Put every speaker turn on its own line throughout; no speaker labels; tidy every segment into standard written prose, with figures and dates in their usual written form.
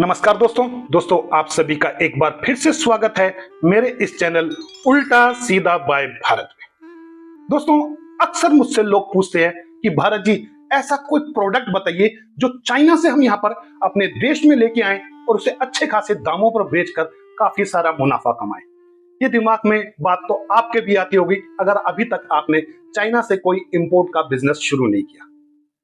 नमस्कार दोस्तों आप सभी का एक बार फिर से स्वागत है मेरे इस चैनल उल्टा सीधा बाय भारत में। दोस्तों, अक्सर मुझसे लोग पूछते हैं कि भारत जी ऐसा कोई प्रोडक्ट बताइए जो चाइना से हम यहाँ पर अपने देश में लेके आए और उसे अच्छे खासे दामों पर बेचकर काफी सारा मुनाफा कमाए। ये दिमाग में बात तो आपके भी आती होगी अगर अभी तक आपने चाइना से कोई इंपोर्ट का बिजनेस शुरू नहीं किया।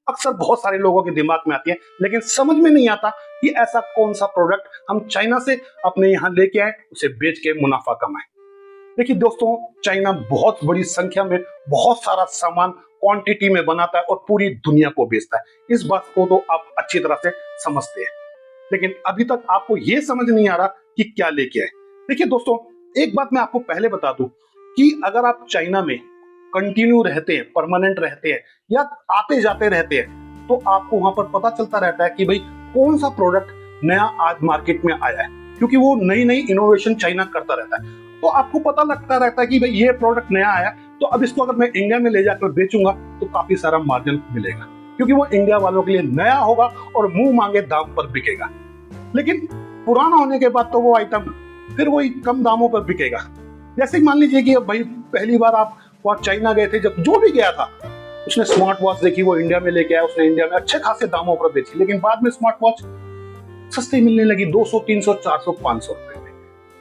अक्सर बहुत सारे लोगों के दिमाग में आती है, लेकिन समझ में नहीं आता कि ऐसा कौन सा प्रोडक्ट हम चाइना से अपने यहाँ लेके आए, उसे बेच के मुनाफा कमाएं। देखिए दोस्तों, चाइना बहुत बड़ी संख्या में बहुत सारा सामान क्वांटिटी में बनाता है और पूरी दुनिया को बेचता है। इस बात को तो आप अच्छी तरह से समझते हैं, लेकिन अभी तक आपको यह समझ नहीं आ रहा कि क्या लेके आए। देखिए दोस्तों, एक बात मैं आपको पहले बता दूं कि अगर आप चाइना में कंटिन्यू रहते हैं, परमानेंट रहते हैं या आते जाते रहते हैं, तो आपको वहां पर पता चलता रहता है कि भाई कौन सा प्रोडक्ट नया आज मार्केट में आया है, क्योंकि वो नई नई इनोवेशन चाइना करता रहता है। तो आपको पता लगता रहता है कि भाई ये प्रोडक्ट नया आया, तो अब इसको अगर मैं इंडिया में ले जाकर बेचूंगा तो काफी सारा मार्जिन मिलेगा, क्योंकि वो इंडिया वालों के लिए नया होगा और मुंह मांगे दाम पर बिकेगा। लेकिन पुराना होने के बाद तो वो आइटम फिर वही कम दामों पर बिकेगा। जैसे मान लीजिए कि भाई पहली बार आप वहां चाइना गए थे, जब जो भी गया था उसने स्मार्ट वॉच देखी, वो इंडिया में लेके आया, उसने इंडिया में अच्छे खासे दामों पर बेची, लेकिन बाद में स्मार्ट वॉच सस्ती मिलने लगी 200, 300, 400, 500 रुपए में।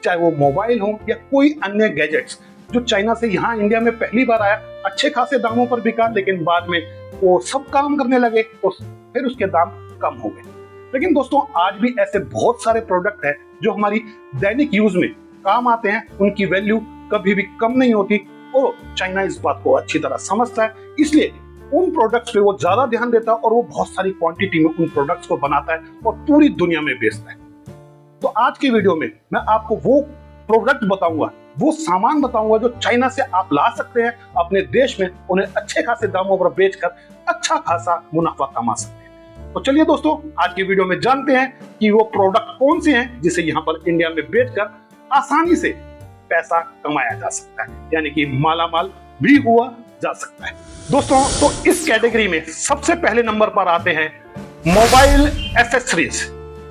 चाहे वो मोबाइल हो या कोई अन्य गैजेट्स जो चाइना से यहाँ इंडिया में पहली बार आया, अच्छे खासे दामों पर बिका, लेकिन बाद में वो सब काम करने लगे तो फिर उसके दाम कम हो गए। लेकिन दोस्तों, आज भी ऐसे बहुत सारे प्रोडक्ट हैं जो हमारी दैनिक यूज में काम आते हैं, उनकी वैल्यू कभी भी कम नहीं होती और चाइना इस बात को अच्छी तरह समझता है, इसलिए उन प्रोडक्ट्स पे वो ज्यादा ध्यान देता है और वो बहुत सारी क्वांटिटी में उन प्रोडक्ट्स को बनाता है और पूरी दुनिया में बेचता है। तो आज की वीडियो में मैं आपको वो प्रोडक्ट बताऊंगा, वो सामान बताऊंगा जो चाइना से आप ला सकते हैं अपने देश में, उन्हें अच्छे खासे दामों पर बेचकर अच्छा खासा मुनाफा कमा सकते हैं। तो चलिए दोस्तों, आज की वीडियो में जानते हैं कि वो प्रोडक्ट कौन से हैं जिसे यहाँ पर इंडिया में बेचकर आसानी से पैसा कमाया जा सकता है, यानी कि मालामाल भी हुआ जा सकता है। दोस्तों, तो इस कैटेगरी में सबसे पहले नंबर पर आते हैं मोबाइल एसेसरीज।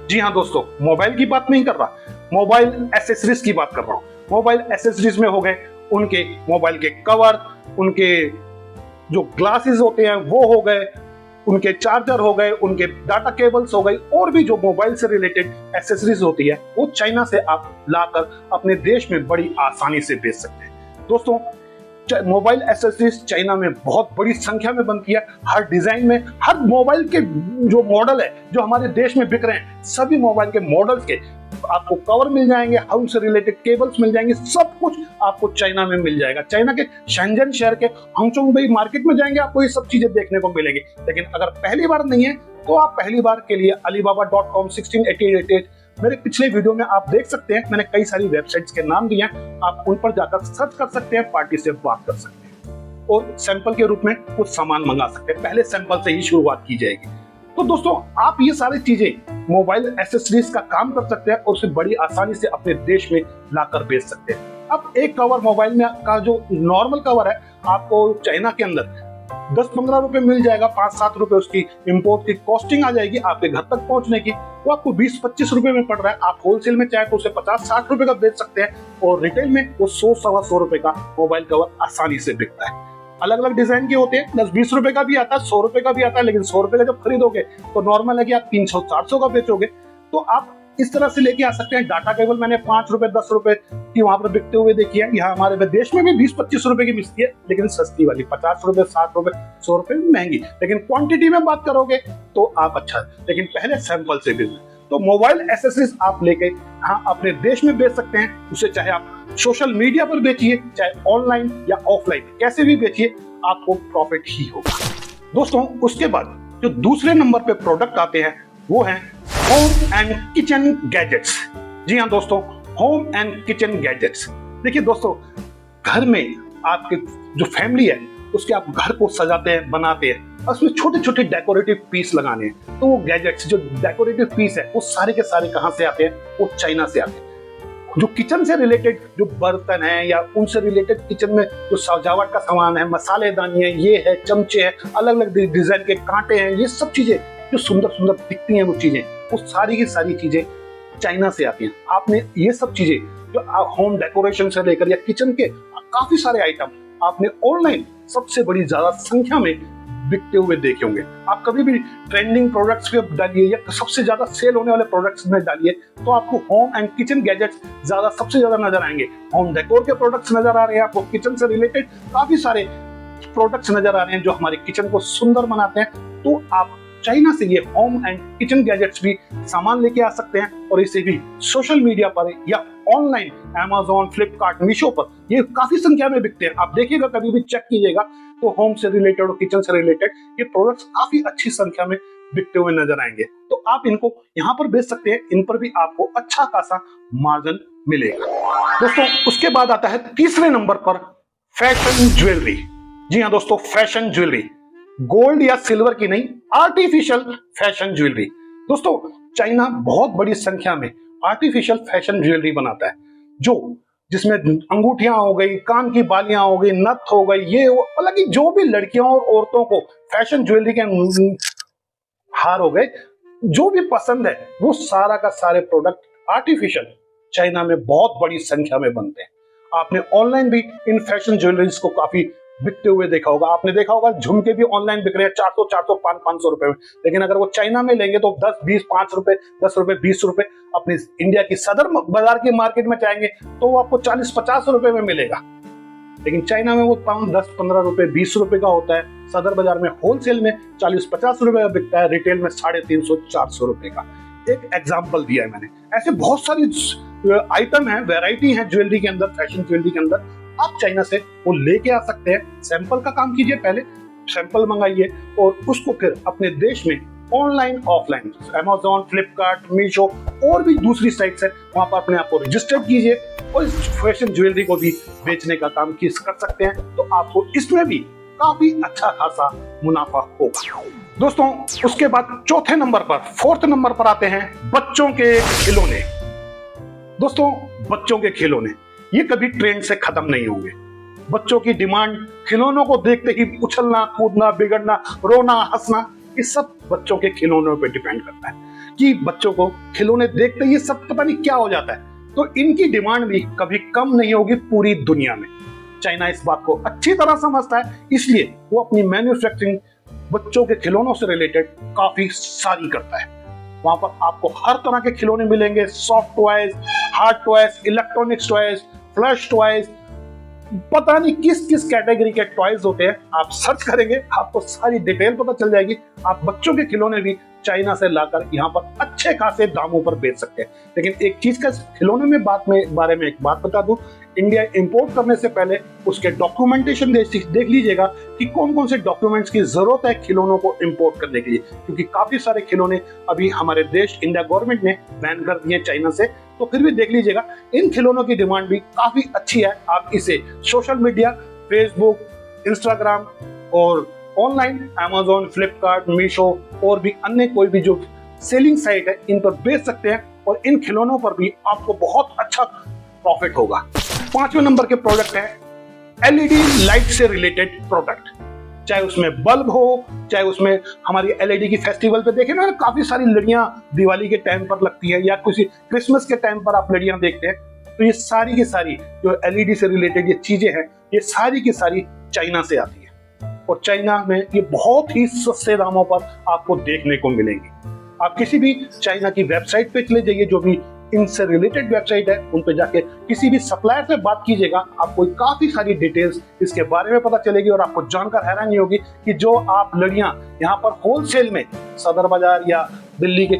जी हाँ दोस्तों, मोबाइल की बात नहीं कर रहा, मोबाइल एसेसरीज की बात कर रहा हूं। मोबाइल एसेसरीज में हो गए उनके मोबाइल के कवर, उनके जो ग्लासेस होते हैं वो हो गए, उनके चार्जर हो गए, उनके डाटा केबल्स हो गए, और भी जो मोबाइल से रिलेटेड एसेसरीज होती है वो चाइना से आप लाकर अपने देश में बड़ी आसानी से बेच सकते हैं। दोस्तों, मोबाइल एसेसरीज चाइना में बहुत बड़ी संख्या में बनती है। हर डिजाइन में, हर मोबाइल के जो मॉडल है जो हमारे देश में बिक रहे हैं, सभी मोबाइल के मॉडल्स के आपको कवर मिल जाएंगे, उनसे रिलेटेड केबल्स मिल जाएंगे, सब कुछ आपको चाइना में मिल जाएगा। चाइना के शेंजन शहर के हांगचोंग मार्केट में जाएंगे, आपको ये सब चीजें देखने को मिलेगी। लेकिन अगर पहली बार नहीं है तो आप पहली बार के लिए alibaba.com 1688 मेरे पिछले वीडियो में आप देख सकते हैं, मैंने कई सारी वेबसाइट्स के नाम दिए हैं, आप उन पर जाकर सर्च कर सकते हैं, पार्टी से बात कर सकते हैं और सैंपल के रूप में कुछ सामान मंगा सकते हैं। पहले सैंपल से ही शुरुआत की जाएगी। तो दोस्तों, आप ये सारी चीजें मोबाइल एसेसरीज का काम कर सकते हैं और उसे बड़ी आसानी से अपने देश में लाकर बेच सकते हैं। अब एक कवर मोबाइल में का जो नॉर्मल कवर है आपको चाइना के अंदर 10-15 रुपए मिल जाएगा, 5-7 रुपए उसकी इंपोर्ट की कॉस्टिंग आ जाएगी आपके घर तक पहुंचने की, वो आपको 20-25 रुपए में पड़ रहा है। आप होलसेल में चाहे तो उसे 50-60 रुपए का बेच सकते हैं और रिटेल में वो 100-125 रुपए का मोबाइल कवर आसानी से बिकता है। अलग अलग डिजाइन के होते हैं, 10-20 रुपए का भी आता है, 100 रुपए का भी आता है, लेकिन 100 रुपए का जब खरीदोगे तो नॉर्मल है कि आप 300-400 का बेचोगे। तो आप इस तरह से लेके आ सकते हैं। डाटा केबल मैंने 5 रुपए 10 रुपए की वहां पर बिकते हुए देखी है। यहाँ हमारे देश में भी 20-25 रुपए की मिलती है, लेकिन सस्ती वाली 50 रुपए 60 रुपए 100 रुपए महंगी। लेकिन क्वांटिटी में बात करोगे तो आप अच्छा, लेकिन पहले सैंपल से बिजनेस। तो मोबाइल एसेसरीज आप लेके हाँ अपने देश में बेच सकते हैं, उसे चाहे आप सोशल मीडिया पर बेचिए, चाहे ऑनलाइन या ऑफलाइन, कैसे भी बेचिए, आपको प्रॉफिट ही होगा। दोस्तों, उसके बाद जो दूसरे नंबर पे प्रोडक्ट आते हैं वो हैं होम एंड किचन गैजेट्स। जी हाँ दोस्तों, होम एंड किचन गैजेट्स। देखिए दोस्तों, घर में आपके जो फैमिली है उसके आप घर को सजाते हैं, बनाते हैं, और उसमें छोटे छोटे डेकोरेटिव पीस लगाने हैं। तो वो गैजेट्स जो डेकोरेटिव पीस है वो सारे के सारे कहाँ से आते हैं? वो चाइना से आते हैं। जो किचन से रिलेटेड जो बर्तन है या उनसे रिलेटेड किचन में जो सजावट का सामान है, मसालेदानी है, ये है, चमचे हैं, अलग अलग डिजाइन के कांटे हैं, ये सब चीजें जो सुंदर सुंदर दिखती हैं, वो चीजें वो सारी की सारी चीजें चाइना से आती हैं। आपने ये सब चीजें जो होम डेकोरेशन से लेकर या किचन के काफी सारे आइटम आपने ऑनलाइन सबसे बड़ी ज्यादा संख्या में बिकते हुए देखे होंगे। आप कभी भी ट्रेंडिंग प्रोडक्ट्स पे डालिए या सबसे ज्यादा सेल होने वाले प्रोडक्ट्स में डालिए तो आपको होम एंड किचन गैजेट्स सबसे ज्यादा नजर आएंगे। होम डेकोर के प्रोडक्ट्स नजर आ रहे हैं आपको, किचन से रिलेटेड काफी सारे प्रोडक्ट्स नजर आ रहे हैं जो हमारे किचन को सुंदर बनाते हैं। तो आप चाइना से ये होम एंड किचन गैजेट्स भी सामान लेके आ सकते हैं और इसे भी सोशल मीडिया पर या ऑनलाइन Amazon, फ्लिपकार्ट, मीशो पर ये काफी संख्या में बिकते हैं। आप देखिएगा, कभी भी चेक कीजिएगा तो होम से रिलेटेड और किचन से रिलेटेड ये प्रोडक्ट्स काफी अच्छी संख्या में बिकते हुए नजर आएंगे। तो आप इनको यहाँ पर बेच सकते हैं, इन पर भी आपको अच्छा खासा मार्जिन मिलेगा। दोस्तों उसके बाद आता है तीसरे नंबर पर फैशन ज्वेलरी। जी हाँ दोस्तों, फैशन ज्वेलरी, गोल्ड या सिल्वर की नहीं, आर्टिफिशियल फैशन ज्वेलरी। दोस्तों चाइना बहुत बड़ी संख्या में आर्टिफिशियल फैशन ज्वेलरी बनाता है, जिसमें अंगूठियां हो गई, कान की बालियां हो गई, नथ हो गई, ये हालांकि जो भी लड़कियों और औरतों को फैशन ज्वेलरी के हार हो गए, जो भी पसंद है वो सारा का सारे प्रोडक्ट आर्टिफिशियल चाइना में बहुत बड़ी संख्या में बनते हैं। आपने ऑनलाइन भी इन फैशन ज्वेलरीज को काफी बिकते हुए देखा होगा। आपने देखा होगा झुमके भी ऑनलाइन बिक रहे हैं 400, 500 रुपए में, लेकिन अगर वो चाइना में लेंगे तो 10, 20, 5 रुपए, 10 रुपए, 20 रुपए। अपने इंडिया की सदर बाजार की मार्केट में जाएंगे तो वो आपको 40, 50 रुपए में मिलेगा, लेकिन चाइना में वो पाउंड 10, 15 रुपए, 20 रुपए का होता है। सदर बाजार में होलसेल में 40, 50 रुपए का बिकता है, रिटेल में 350, 400 रुपए का। एक एग्जाम्पल दिया है मैंने। ऐसे बहुत सारी आइटम है, वेराइटी है ज्वेलरी के अंदर, फैशन ज्वेलरी के अंदर। आप चाइना से वो लेके आ सकते हैं। सैंपल का काम कीजिए, पहले सैंपल मंगाइए और उसको फिर अपने देश में online, offline, Amazon, Flipkart, Meesho और भी दूसरी साइट्स है, वहां पर अपने आप को रजिस्टर्ड कीजिए और इस फैशन ज्वेलरी को भी बेचने का काम कर सकते हैं। तो आपको इसमें भी काफी अच्छा खासा मुनाफा होगा। दोस्तों उसके बाद चौथे नंबर पर, फोर्थ नंबर पर आते हैं बच्चों के खिलौने। दोस्तों बच्चों के खिलौने ये कभी ट्रेंड से खत्म नहीं होंगे। बच्चों की डिमांड, खिलौनों को देखते ही उछलना, कूदना, बिगड़ना, रोना, हंसना, ये सब बच्चों के खिलौनों पे डिपेंड करता है कि बच्चों को खिलौने देखते ही सब पता नहीं क्या हो जाता है। तो इनकी डिमांड भी कभी कम नहीं होगी पूरी दुनिया में। चाइना इस बात को अच्छी तरह समझता है, इसलिए वो अपनी मैन्युफैक्चरिंग बच्चों के खिलौनों से रिलेटेड काफी सारी करता है। वहां पर आपको हर तरह के खिलौने मिलेंगे, soft toys, hard toys, electronics toys, flash toys, पता नहीं किस किस कैटेगरी के टॉयज होते हैं। आप सर्च करेंगे आपको सारी डिटेल पता चल जाएगी। आप बच्चों के खिलौने भी चाइना से लाकर यहाँ पर अच्छे खासे दामों पर बेच सकते हैं। लेकिन एक चीज का खिलौने में बारे में एक बात बता दूं, इंडिया इंपोर्ट करने से पहले उसके डॉक्यूमेंटेशन देख लीजिएगा कि कौन कौन से डॉक्यूमेंट्स की जरूरत है खिलौनों को इंपोर्ट करने के लिए, क्योंकि काफी सारे खिलौने अभी हमारे देश, इंडिया गवर्नमेंट ने बैन कर दिए चाइना से। तो फिर भी देख लीजिएगा, इन खिलौनों की डिमांड भी काफी अच्छी है। आप इसे सोशल मीडिया, फेसबुक, इंस्टाग्राम और ऑनलाइन Amazon, फ्लिपकार्ट, मीशो और भी अन्य कोई भी जो सेलिंग साइट है इन पर बेच सकते हैं और इन खिलौनों पर भी आपको बहुत अच्छा प्रॉफिट होगा। 5वें नंबर के प्रोडक्ट है LED लाइट से रिलेटेड प्रोडक्ट। चाहे उसमें बल्ब हो, चाहे उसमें हमारी LED की फेस्टिवल पे देखें ना, काफी सारी लड़ियां दिवाली के टाइम पर लगती है या किसी क्रिसमस के टाइम पर आप लड़ियां देखते हैं। तो ये सारी की सारी जो LED से रिलेटेड ये चीजें हैं, ये सारी की सारी चाइना से आती है और चाइना में ये बहुत ही सस्ते दामों पर आपको देखने को मिलेंगी। आप किसी भी चाइना की वेबसाइट पे चले जाइए, जो भी इनसे रिलेटेड वेबसाइट है उन पे जाके किसी भी सप्लायर से बात कीजिएगा, आपको काफी सारी डिटेल्स इसके बारे में पता चलेगी और आपको जानकर हैरानी होगी कि जो आप लड़ियां यहाँ पर होलसेल में सदर बाजार या दिल्ली के,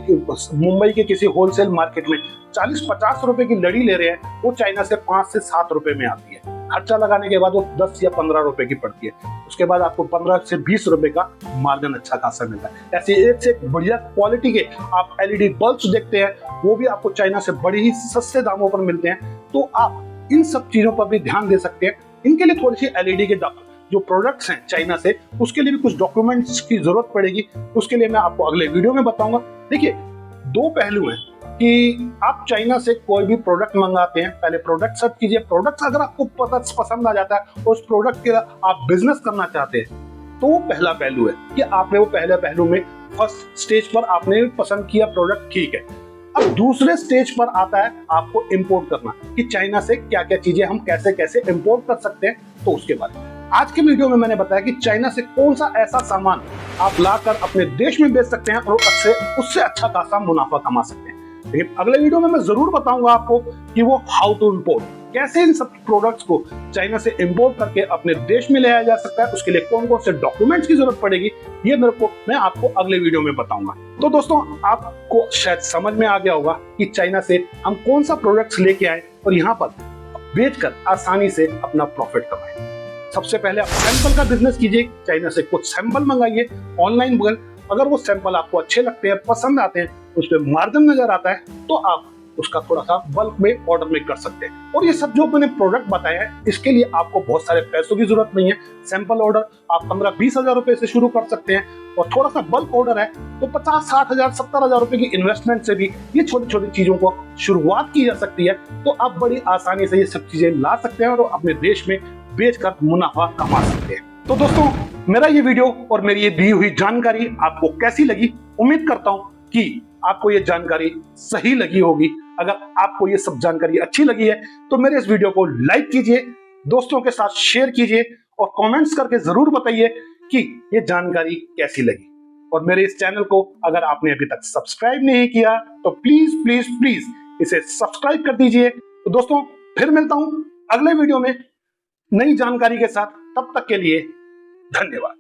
मुंबई के किसी होलसेल मार्केट में 40-50 रुपए की लड़ी ले रहे हैं, वो चाइना से 5 से 7 रुपए में आती है। खर्चा लगाने के बाद वो 10 या 15 रुपए की पड़ती है। उसके बाद आपको 15 से 20 रुपए का मार्जिन अच्छा खासा मिलता है। ऐसे एक से एक बढ़िया क्वालिटी के आप LED बल्ब्स देखते हैं, वो भी आपको चाइना से बड़े ही सस्ते दामों पर मिलते हैं। तो आप इन सब चीजों पर भी ध्यान दे सकते हैं। इनके लिए थोड़ी सी LED के जो प्रोडक्ट्स हैं चाइना से, उसके लिए भी कुछ डॉक्यूमेंट्स की जरूरत पड़ेगी। उसके लिए मैं आपको अगले वीडियो में बताऊंगा। देखिए, 2 पहलू हैं कि आप चाइना से कोई भी प्रोडक्ट मंगाते हैं, पहले प्रोडक्ट सर्च कीजिए। प्रोडक्ट अगर आपको पसंद आ जाता है, उस प्रोडक्ट के आप बिजनेस करना चाहते हैं, तो वो पहला पहलू है कि आपने वो पहले पहलू में फर्स्ट स्टेज पर आपने पसंद किया प्रोडक्ट, ठीक है। अब दूसरे स्टेज पर आता है आपको इंपोर्ट करना, कि चाइना से क्या क्या चीजें हम कैसे कैसे इंपोर्ट कर सकते हैं। तो उसके बारे में आज के वीडियो में मैंने बताया कि चाइना से कौन सा ऐसा सामान आप लाकर अपने देश में बेच सकते हैं और उससे अच्छा खासा मुनाफा कमा सकते हैं। लेकिन अगले वीडियो में मैं जरूर बताऊंगा आपको कि वो हाउ टू इंपोर्ट, कैसे इन सब प्रोडक्ट्स को चाइना से इंपोर्ट करके अपने देश में ले आया जा सकता है, उसके लिए कौन कौन से डॉक्यूमेंट्स की जरूरत पड़ेगी, ये मैं आपको अगले वीडियो में बताऊंगा। तो दोस्तों, आपको शायद समझ में आ गया होगा कि चाइना से हम कौन सा प्रोडक्ट्स लेके आए और यहाँ पर बेचकर आसानी से अपना प्रॉफिट कमाएं। सबसे पहले आप सैंपल का बिजनेस कीजिए, चाइना से कुछ सैंपल मंगाइए ऑनलाइन गूगल। अगर वो सैंपल आपको अच्छे लगते हैं, पसंद आते हैं, उस पर मार्जिन नजर आता है, तो आप उसका थोड़ा सा बल्क में ऑर्डर में कर सकते हैं। और ये सब जो मैंने प्रोडक्ट बताया है, इसके लिए आपको बहुत सारे पैसों की जरूरत नहीं है। सैंपल ऑर्डर आप 15-20 हजार रुपए से शुरू कर सकते हैं, और थोड़ा सा बल्क ऑर्डर है तो 50-60 हजार 70 हजार रुपए की इन्वेस्टमेंट से भी ये छोटी छोटी चीजों को शुरुआत की जा सकती है। तो आप बड़ी आसानी से ये सब चीजें ला सकते हैं और अपने देश में बेचकर मुनाफा कमा सकते हैं। तो दोस्तों, मेरा ये वीडियो और मेरी ये दी हुई जानकारी आपको कैसी लगी? उम्मीद करता हूं कि आपको ये जानकारी सही लगी होगी। अगर आपको ये सब जानकारी अच्छी लगी है तो मेरे इस वीडियो को लाइक कीजिए, दोस्तों के साथ शेयर कीजिए और कमेंट्स करके जरूर बताइए कि ये जानकारी कैसी लगी। और मेरे इस चैनल को अगर आपने अभी तक सब्सक्राइब नहीं किया तो प्लीज प्लीज प्लीज इसे सब्सक्राइब कर दीजिए। तो दोस्तों, फिर मिलता हूं अगले वीडियो में नई जानकारी के साथ। तब तक के लिए धन्यवाद।